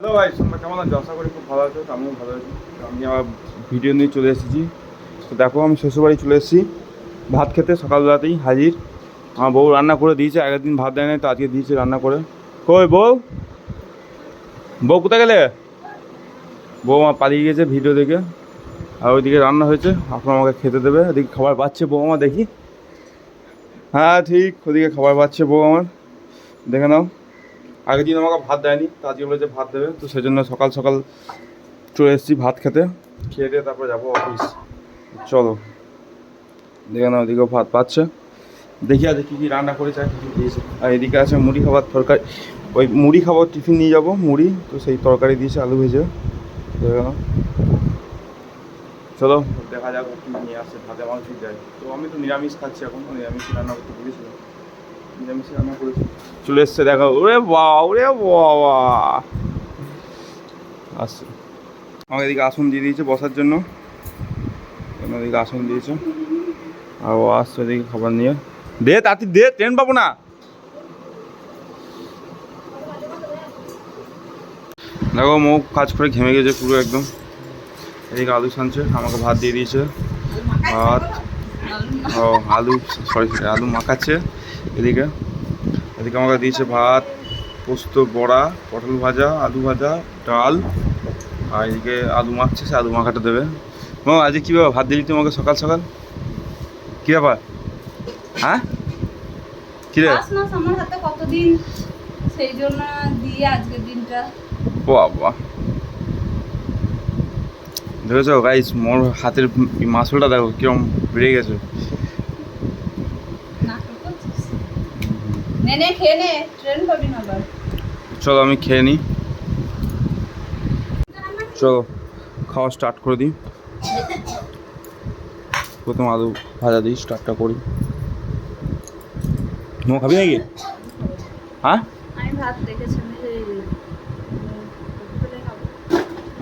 Hello ভাই, তোমরা কেমন আছো? আশা করি খুব ভালো আছো। আমিও ভালো আছি। আমি আবার ভিডিও নিয়ে চলে এসেছি। তো দেখো, আমি শ্বশুরবাড়ি চলে এসেছি ভাত খেতে। সকালবেলাতেই হাজির। আমার বউ রান্না করে দিয়েছে। আগের দিন ভাত দেয় নাই, তো আজকে দিয়েছে রান্না করে। কই বউ? বউ কোথায় গেলে? বউ আমার পালিয়ে গেছে ভিডিও দেখে। আর ওইদিকে রান্না হয়েছে, এখন আমাকে খেতে দেবে। এদিকে খাবার পাচ্ছে বউ আমার, দেখি। হ্যাঁ ঠিক, ওদিকে খাবার পাচ্ছে বউ আমার, দেখে নাও। আগের দিন আমাকে ভাত দেয়নি, তো আজকে বলেছে ভাত দেবে। তো সেই জন্য সকাল সকাল চলে এসেছি ভাত খেতে। খেয়ে দিয়ে তারপরে যাবো অফিস। চলো দেখে নাও, ওদিকেও ভাত পাচ্ছে। দেখি আজ কী কী রান্না করেছে আর কী কী দিয়েছে। আর এদিকে আছে মুড়ি খাবার তরকারি। ওই মুড়ি খাবার টিফিন নিয়ে যাবো, মুড়ি। তো সেই তরকারি দিয়েছে আলু ভেজে, দেখে নাও। চলো দেখা যাক কী নিয়ে আসছে। ভাতে আমার ঠিক যায়। তো আমি তো নিরামিষ খাচ্ছি এখন, নিরামিষ রান্না করতে বলেছিলাম, নিরামিষ রান্না করেছি। চলে এসছে, দেখো। ওরে বাবা, ওরে বাবা আসছে। আমাকে এদিকে আসন দিয়ে দিয়েছে বসার জন্য, এদিকে আসন দিয়েছে। আর ও আসছে এদিকে খাবার নিয়ে। দে তাড়াতাড়ি দে, ট্রেন পাবো না। দেখো মুখ কাজ করে ঘেমে গেছে পুরো একদম। এদিকে আলু ছানছে, আমাকে ভাত দিয়ে দিয়েছে। ভাত, ও আলু, সরি আলু মাখাচ্ছে। এদিকে এদিকে আমাকে দিয়েছে ভাত, পোস্ত, বড়া, পটল ভাজা, আলু ভাজা, ডাল। আর এদিকে আলু মাখছে, সে আলু মাখাটা দেবে। ও আজকে কী ব্যাপার ভাত দিলি তোমাকে সকাল সকাল? কী ব্যাপার? হ্যাঁ কী রে? আমার হাতে কতদিন, সেই জন্য দিয়ে আজকের দিনটা। বাবা, দেখেছো গাইস, মোর হাতের মাসলটা দেখো কিরম বেড়ে গেছে। নে নে খেয়ে নে, ট্রেন পাবি না আবার। চলো আমি খেয়ে নিই। চলো খাওয়া স্টার্ট করে দিই। প্রথম আলু ভাজা দিই, স্টার্টটা করি। মো খাবি নাকি? হ্যাঁ, আমি ভাত দেখেছি,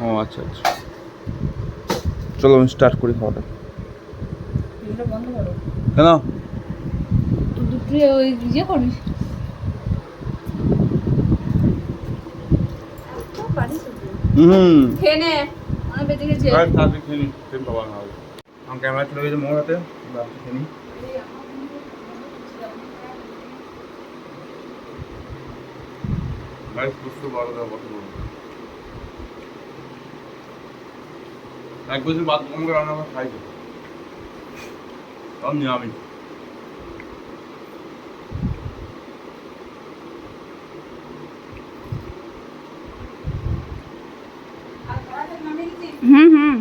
ও আচ্ছা আচ্ছা, চলো আমি স্টার্ট করি খাওয়াটা। বন্ধ করো। কেন? দুটো ওই ইয়ে করিস। হুম, খেয়ে নে, অনেক বেঁচে গেছে। তাড়াতাড়ি খেয়ে নিই, ট্রেন পাবো না। আমার ক্যামেরা চলে গেছে মোর হাতে, খেয়ে নিই। গাইস বুঝতে পারো না কত বড়। এক বছর বাদ আমাকে রান্না করে খাইছে, সব নিরামিষ। হুম হুম।